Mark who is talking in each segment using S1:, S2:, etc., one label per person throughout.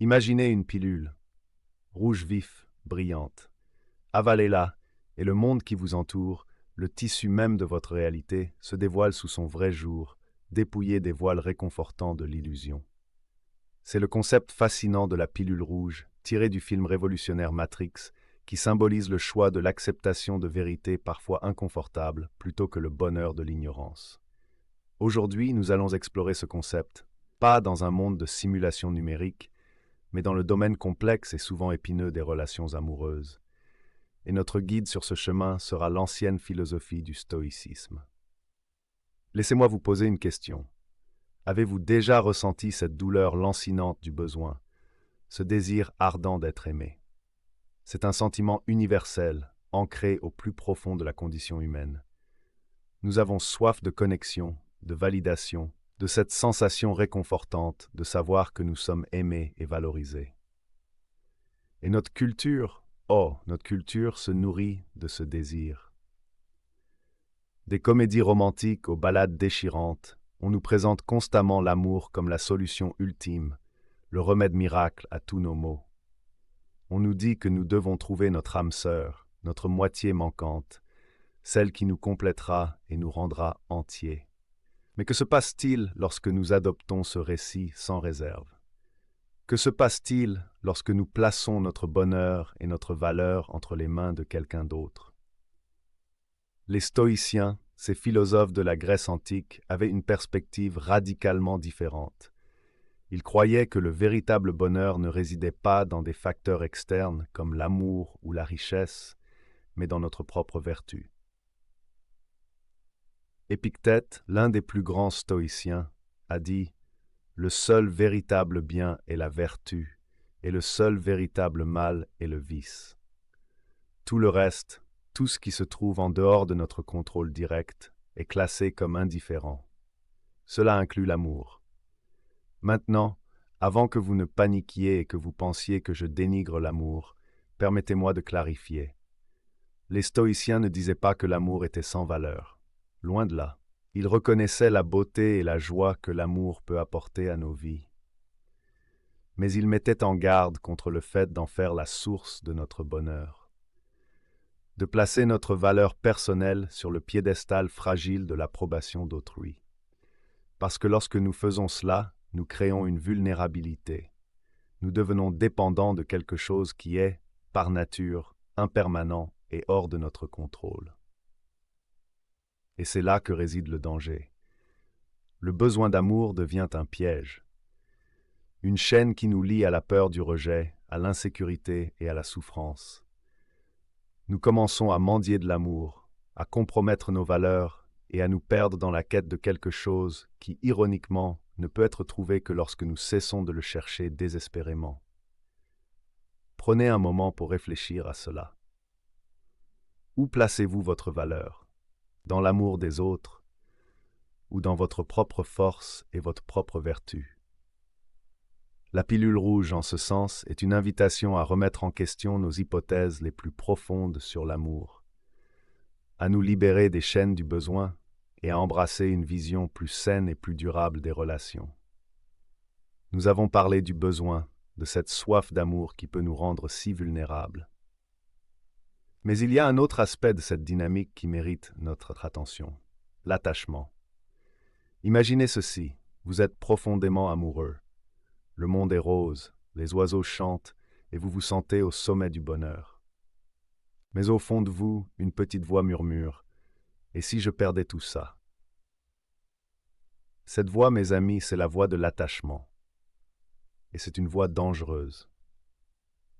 S1: Imaginez une pilule, rouge vif, brillante. Avalez-la, et le monde qui vous entoure, le tissu même de votre réalité, se dévoile sous son vrai jour, dépouillé des voiles réconfortants de l'illusion. C'est le concept fascinant de la pilule rouge, tiré du film révolutionnaire Matrix, qui symbolise le choix de l'acceptation de vérités parfois inconfortables plutôt que le bonheur de l'ignorance. Aujourd'hui, nous allons explorer ce concept, pas dans un monde de simulation numérique, mais dans le domaine complexe et souvent épineux des relations amoureuses. Et notre guide sur ce chemin sera l'ancienne philosophie du stoïcisme. Laissez-moi vous poser une question. Avez-vous déjà ressenti cette douleur lancinante du besoin, ce désir ardent d'être aimé? C'est un sentiment universel, ancré au plus profond de la condition humaine. Nous avons soif de connexion, de validation, de cette sensation réconfortante de savoir que nous sommes aimés et valorisés. Et notre culture se nourrit de ce désir. Des comédies romantiques aux ballades déchirantes, on nous présente constamment l'amour comme la solution ultime, le remède miracle à tous nos maux. On nous dit que nous devons trouver notre âme sœur, notre moitié manquante, celle qui nous complétera et nous rendra entiers. Mais que se passe-t-il lorsque nous adoptons ce récit sans réserve? Que se passe-t-il lorsque nous plaçons notre bonheur et notre valeur entre les mains de quelqu'un d'autre? Les stoïciens, ces philosophes de la Grèce antique, avaient une perspective radicalement différente. Ils croyaient que le véritable bonheur ne résidait pas dans des facteurs externes comme l'amour ou la richesse, mais dans notre propre vertu. Épictète, l'un des plus grands stoïciens, a dit « Le seul véritable bien est la vertu, et le seul véritable mal est le vice. » Tout le reste, tout ce qui se trouve en dehors de notre contrôle direct, est classé comme indifférent. Cela inclut l'amour. Maintenant, avant que vous ne paniquiez et que vous pensiez que je dénigre l'amour, permettez-moi de clarifier. Les stoïciens ne disaient pas que l'amour était sans valeur. Loin de là. Ils reconnaissaient la beauté et la joie que l'amour peut apporter à nos vies. Mais ils mettaient en garde contre le fait d'en faire la source de notre bonheur. De placer notre valeur personnelle sur le piédestal fragile de l'approbation d'autrui. Parce que lorsque nous faisons cela, nous créons une vulnérabilité. Nous devenons dépendants de quelque chose qui est, par nature, impermanent et hors de notre contrôle. Et c'est là que réside le danger. Le besoin d'amour devient un piège. Une chaîne qui nous lie à la peur du rejet, à l'insécurité et à la souffrance. Nous commençons à mendier de l'amour, à compromettre nos valeurs et à nous perdre dans la quête de quelque chose qui, ironiquement, ne peut être trouvé que lorsque nous cessons de le chercher désespérément. Prenez un moment pour réfléchir à cela. Où placez-vous votre valeur? Dans l'amour des autres ou dans votre propre force et votre propre vertu? La pilule rouge, en ce sens, est une invitation à remettre en question nos hypothèses les plus profondes sur l'amour, à nous libérer des chaînes du besoin et à embrasser une vision plus saine et plus durable des relations. Nous avons parlé du besoin, de cette soif d'amour qui peut nous rendre si vulnérables. Mais il y a un autre aspect de cette dynamique qui mérite notre attention, l'attachement. Imaginez ceci, vous êtes profondément amoureux. Le monde est rose, les oiseaux chantent et vous vous sentez au sommet du bonheur. Mais au fond de vous, une petite voix murmure « Et si je perdais tout ça ?» Cette voix, mes amis, c'est la voix de l'attachement. Et c'est une voix dangereuse.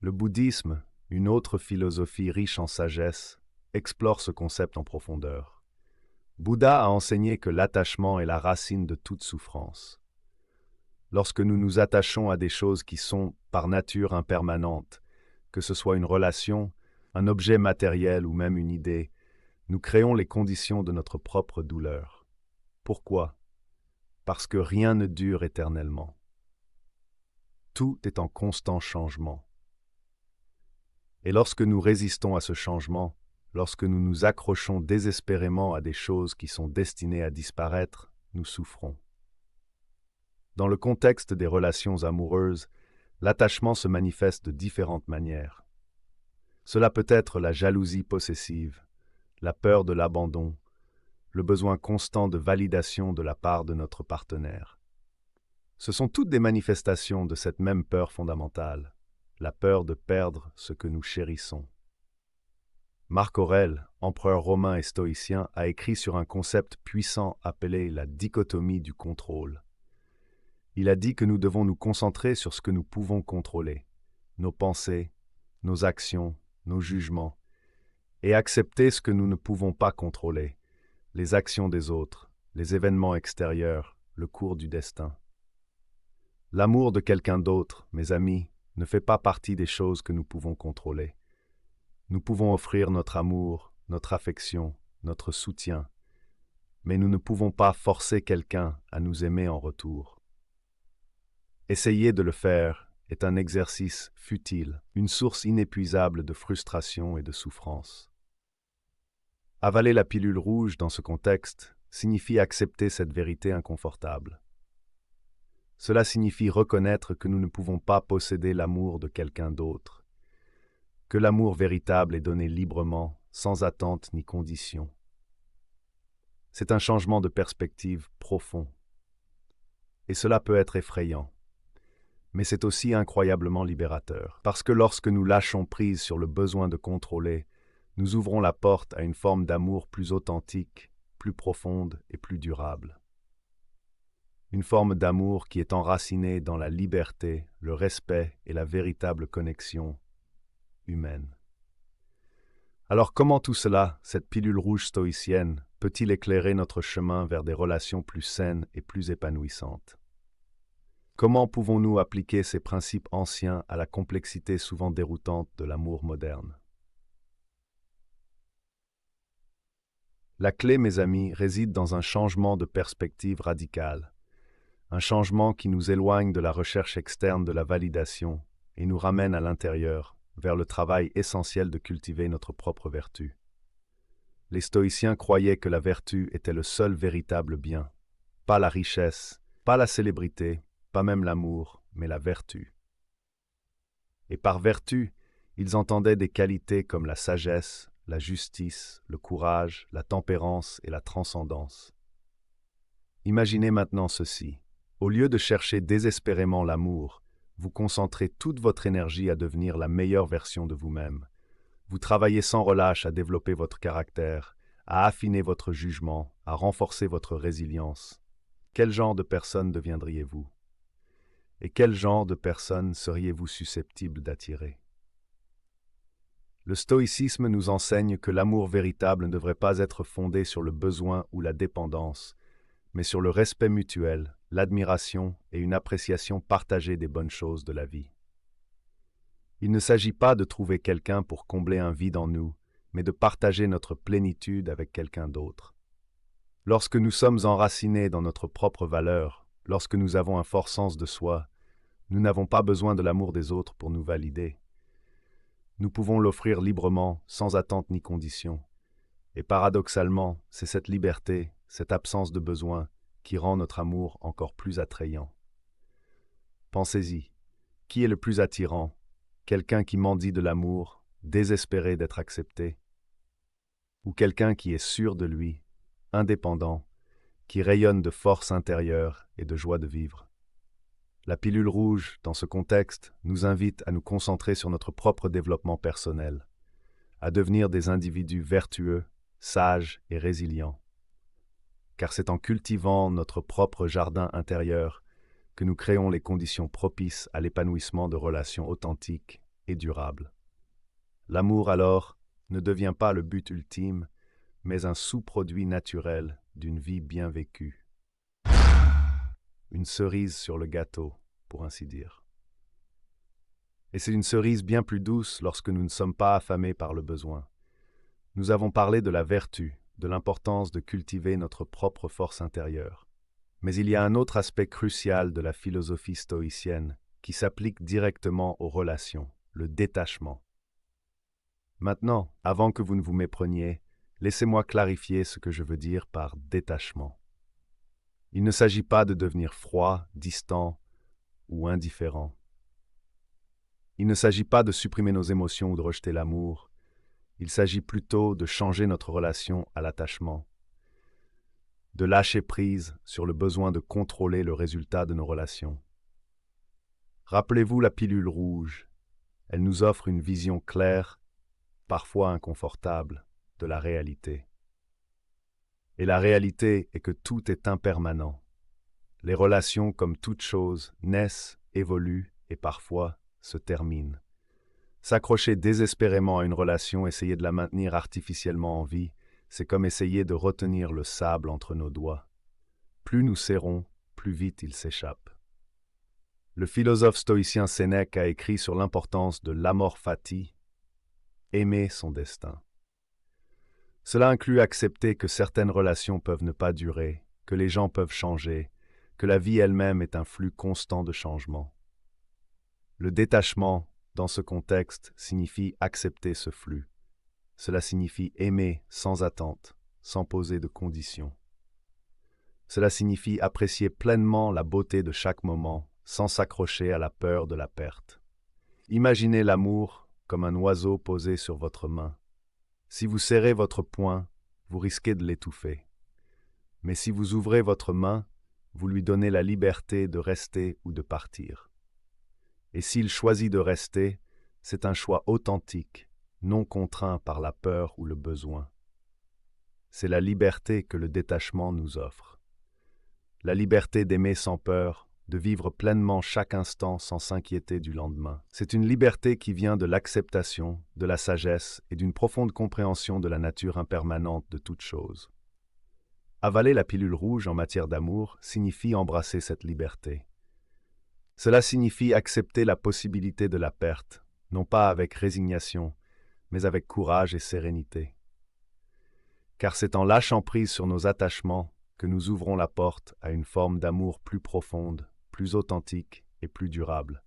S1: Le bouddhisme, une autre philosophie riche en sagesse, explore ce concept en profondeur. Bouddha a enseigné que l'attachement est la racine de toute souffrance. Lorsque nous nous attachons à des choses qui sont, par nature, impermanentes, que ce soit une relation, un objet matériel ou même une idée, nous créons les conditions de notre propre douleur. Pourquoi? Parce que rien ne dure éternellement. Tout est en constant changement. Et lorsque nous résistons à ce changement, lorsque nous nous accrochons désespérément à des choses qui sont destinées à disparaître, nous souffrons. Dans le contexte des relations amoureuses, L'attachement se manifeste de différentes manières. Cela peut être la jalousie possessive, la peur de l'abandon, le besoin constant de validation de la part de notre partenaire. Ce sont toutes des manifestations de cette même peur fondamentale, la peur de perdre ce que nous chérissons. Marc Aurèle, empereur romain et stoïcien, a écrit sur un concept puissant appelé la dichotomie du contrôle. Il a dit que nous devons nous concentrer sur ce que nous pouvons contrôler, nos pensées, nos actions, nos jugements, et accepter ce que nous ne pouvons pas contrôler, les actions des autres, les événements extérieurs, le cours du destin. L'amour de quelqu'un d'autre, mes amis, ne fait pas partie des choses que nous pouvons contrôler. Nous pouvons offrir notre amour, notre affection, notre soutien, mais nous ne pouvons pas forcer quelqu'un à nous aimer en retour. Essayer de le faire est un exercice futile, une source inépuisable de frustration et de souffrance. Avaler la pilule rouge dans ce contexte signifie accepter cette vérité inconfortable. Cela signifie reconnaître que nous ne pouvons pas posséder l'amour de quelqu'un d'autre, que l'amour véritable est donné librement, sans attente ni condition. C'est un changement de perspective profond. Et cela peut être effrayant. Mais c'est aussi incroyablement libérateur, parce que lorsque nous lâchons prise sur le besoin de contrôler, nous ouvrons la porte à une forme d'amour plus authentique, plus profonde et plus durable. Une forme d'amour qui est enracinée dans la liberté, le respect et la véritable connexion humaine. Alors comment tout cela, cette pilule rouge stoïcienne, peut-il éclairer notre chemin vers des relations plus saines et plus épanouissantes? Comment pouvons-nous appliquer ces principes anciens à la complexité souvent déroutante de l'amour moderne? La clé, mes amis, réside dans un changement de perspective radical, un changement qui nous éloigne de la recherche externe de la validation et nous ramène à l'intérieur, vers le travail essentiel de cultiver notre propre vertu. Les stoïciens croyaient que la vertu était le seul véritable bien, pas la richesse, pas la célébrité, pas même l'amour, mais la vertu. Et par vertu, ils entendaient des qualités comme la sagesse, la justice, le courage, la tempérance et la transcendance. Imaginez maintenant ceci. Au lieu de chercher désespérément l'amour, vous concentrez toute votre énergie à devenir la meilleure version de vous-même. Vous travaillez sans relâche à développer votre caractère, à affiner votre jugement, à renforcer votre résilience. Quel genre de personne deviendriez-vous? Et quel genre de personne seriez-vous susceptible d'attirer? Le stoïcisme nous enseigne que l'amour véritable ne devrait pas être fondé sur le besoin ou la dépendance, mais sur le respect mutuel, l'admiration et une appréciation partagée des bonnes choses de la vie. Il ne s'agit pas de trouver quelqu'un pour combler un vide en nous, mais de partager notre plénitude avec quelqu'un d'autre. Lorsque nous sommes enracinés dans notre propre valeur, lorsque nous avons un fort sens de soi, nous n'avons pas besoin de l'amour des autres pour nous valider. Nous pouvons l'offrir librement, sans attente ni condition. Et paradoxalement, c'est cette liberté, cette absence de besoin, qui rend notre amour encore plus attrayant. Pensez-y, qui est le plus attirant? Quelqu'un qui mendie de l'amour, désespéré d'être accepté? Ou quelqu'un qui est sûr de lui, indépendant, qui rayonne de force intérieure et de joie de vivre? La pilule rouge, dans ce contexte, nous invite à nous concentrer sur notre propre développement personnel, à devenir des individus vertueux, sages et résilients. Car c'est en cultivant notre propre jardin intérieur que nous créons les conditions propices à l'épanouissement de relations authentiques et durables. L'amour, alors, ne devient pas le but ultime, mais un sous-produit naturel d'une vie bien vécue. Une cerise sur le gâteau, pour ainsi dire. Et c'est une cerise bien plus douce lorsque nous ne sommes pas affamés par le besoin. Nous avons parlé de la vertu, de l'importance de cultiver notre propre force intérieure. Mais il y a un autre aspect crucial de la philosophie stoïcienne qui s'applique directement aux relations, le détachement. Maintenant, avant que vous ne vous mépreniez, laissez-moi clarifier ce que je veux dire par détachement. Il ne s'agit pas de devenir froid, distant ou indifférent. Il ne s'agit pas de supprimer nos émotions ou de rejeter l'amour, il s'agit plutôt de changer notre relation à l'attachement, de lâcher prise sur le besoin de contrôler le résultat de nos relations. Rappelez-vous la pilule rouge, elle nous offre une vision claire, parfois inconfortable, de la réalité. Et la réalité est que tout est impermanent. Les relations, comme toute chose, naissent, évoluent et parfois se terminent. S'accrocher désespérément à une relation, essayer de la maintenir artificiellement en vie, c'est comme essayer de retenir le sable entre nos doigts. Plus nous serrons, plus vite il s'échappe. Le philosophe stoïcien Sénèque a écrit sur l'importance de l'amor fati, aimer son destin. Cela inclut accepter que certaines relations peuvent ne pas durer, que les gens peuvent changer, que la vie elle-même est un flux constant de changement. Le détachement, dans ce contexte, signifie accepter ce flux. Cela signifie aimer sans attente, sans poser de conditions. Cela signifie apprécier pleinement la beauté de chaque moment, sans s'accrocher à la peur de la perte. Imaginez l'amour comme un oiseau posé sur votre main. Si vous serrez votre poing, vous risquez de l'étouffer. Mais si vous ouvrez votre main, vous lui donnez la liberté de rester ou de partir. Et s'il choisit de rester, c'est un choix authentique, non contraint par la peur ou le besoin. C'est la liberté que le détachement nous offre. La liberté d'aimer sans peur, de vivre pleinement chaque instant sans s'inquiéter du lendemain. C'est une liberté qui vient de l'acceptation, de la sagesse et d'une profonde compréhension de la nature impermanente de toute chose. Avaler la pilule rouge en matière d'amour signifie embrasser cette liberté. Cela signifie accepter la possibilité de la perte, non pas avec résignation, mais avec courage et sérénité. Car c'est en lâchant prise sur nos attachements que nous ouvrons la porte à une forme d'amour plus profonde, plus authentique et plus durable.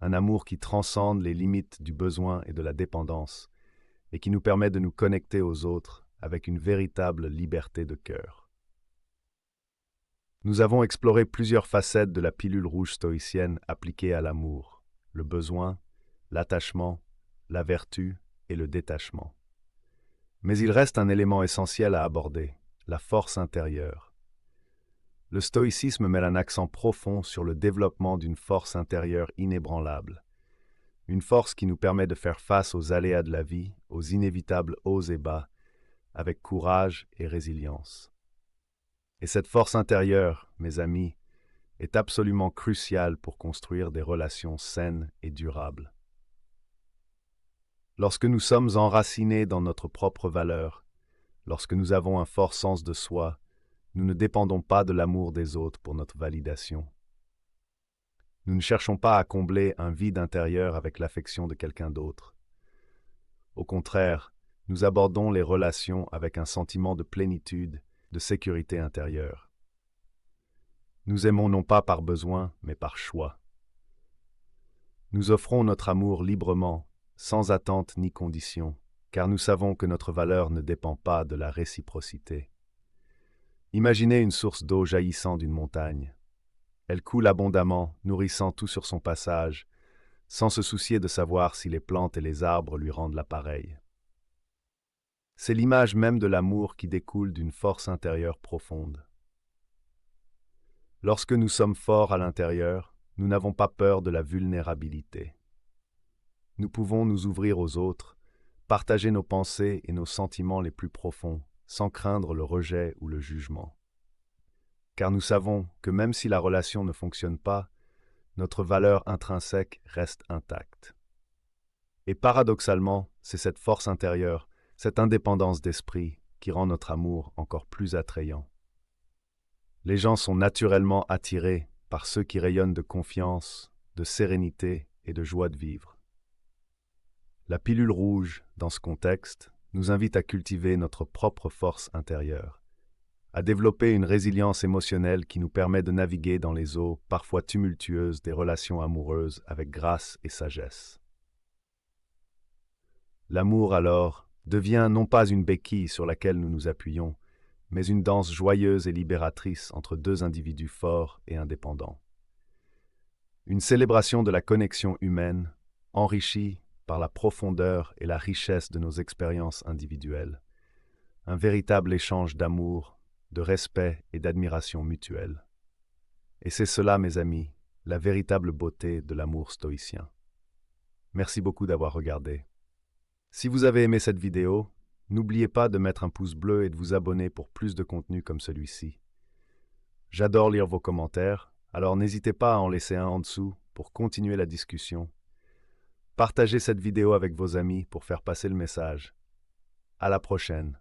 S1: Un amour qui transcende les limites du besoin et de la dépendance, et qui nous permet de nous connecter aux autres avec une véritable liberté de cœur. Nous avons exploré plusieurs facettes de la pilule rouge stoïcienne appliquée à l'amour, le besoin, l'attachement, la vertu et le détachement. Mais il reste un élément essentiel à aborder, la force intérieure. Le stoïcisme met un accent profond sur le développement d'une force intérieure inébranlable, une force qui nous permet de faire face aux aléas de la vie, aux inévitables hauts et bas, avec courage et résilience. Et cette force intérieure, mes amis, est absolument cruciale pour construire des relations saines et durables. Lorsque nous sommes enracinés dans notre propre valeur, lorsque nous avons un fort sens de soi, nous ne dépendons pas de l'amour des autres pour notre validation. Nous ne cherchons pas à combler un vide intérieur avec l'affection de quelqu'un d'autre. Au contraire, nous abordons les relations avec un sentiment de plénitude, de sécurité intérieure. Nous aimons non pas par besoin, mais par choix. Nous offrons notre amour librement, sans attente ni condition, car nous savons que notre valeur ne dépend pas de la réciprocité. Imaginez une source d'eau jaillissant d'une montagne. Elle coule abondamment, nourrissant tout sur son passage, sans se soucier de savoir si les plantes et les arbres lui rendent l'appareil. C'est l'image même de l'amour qui découle d'une force intérieure profonde. Lorsque nous sommes forts à l'intérieur, nous n'avons pas peur de la vulnérabilité. Nous pouvons nous ouvrir aux autres, partager nos pensées et nos sentiments les plus profonds, sans craindre le rejet ou le jugement. Car nous savons que même si la relation ne fonctionne pas, notre valeur intrinsèque reste intacte. Et paradoxalement, c'est cette force intérieure, cette indépendance d'esprit, qui rend notre amour encore plus attrayant. Les gens sont naturellement attirés par ceux qui rayonnent de confiance, de sérénité et de joie de vivre. La pilule rouge, dans ce contexte, nous invite à cultiver notre propre force intérieure, à développer une résilience émotionnelle qui nous permet de naviguer dans les eaux parfois tumultueuses des relations amoureuses avec grâce et sagesse. L'amour, alors, devient non pas une béquille sur laquelle nous nous appuyons, mais une danse joyeuse et libératrice entre deux individus forts et indépendants. Une célébration de la connexion humaine, enrichi par la profondeur et la richesse de nos expériences individuelles. Un véritable échange d'amour, de respect et d'admiration mutuelle. Et c'est cela, mes amis, la véritable beauté de l'amour stoïcien. Merci beaucoup d'avoir regardé. Si vous avez aimé cette vidéo, n'oubliez pas de mettre un pouce bleu et de vous abonner pour plus de contenu comme celui-ci. J'adore lire vos commentaires, alors n'hésitez pas à en laisser un en dessous pour continuer la discussion. Partagez cette vidéo avec vos amis pour faire passer le message. À la prochaine.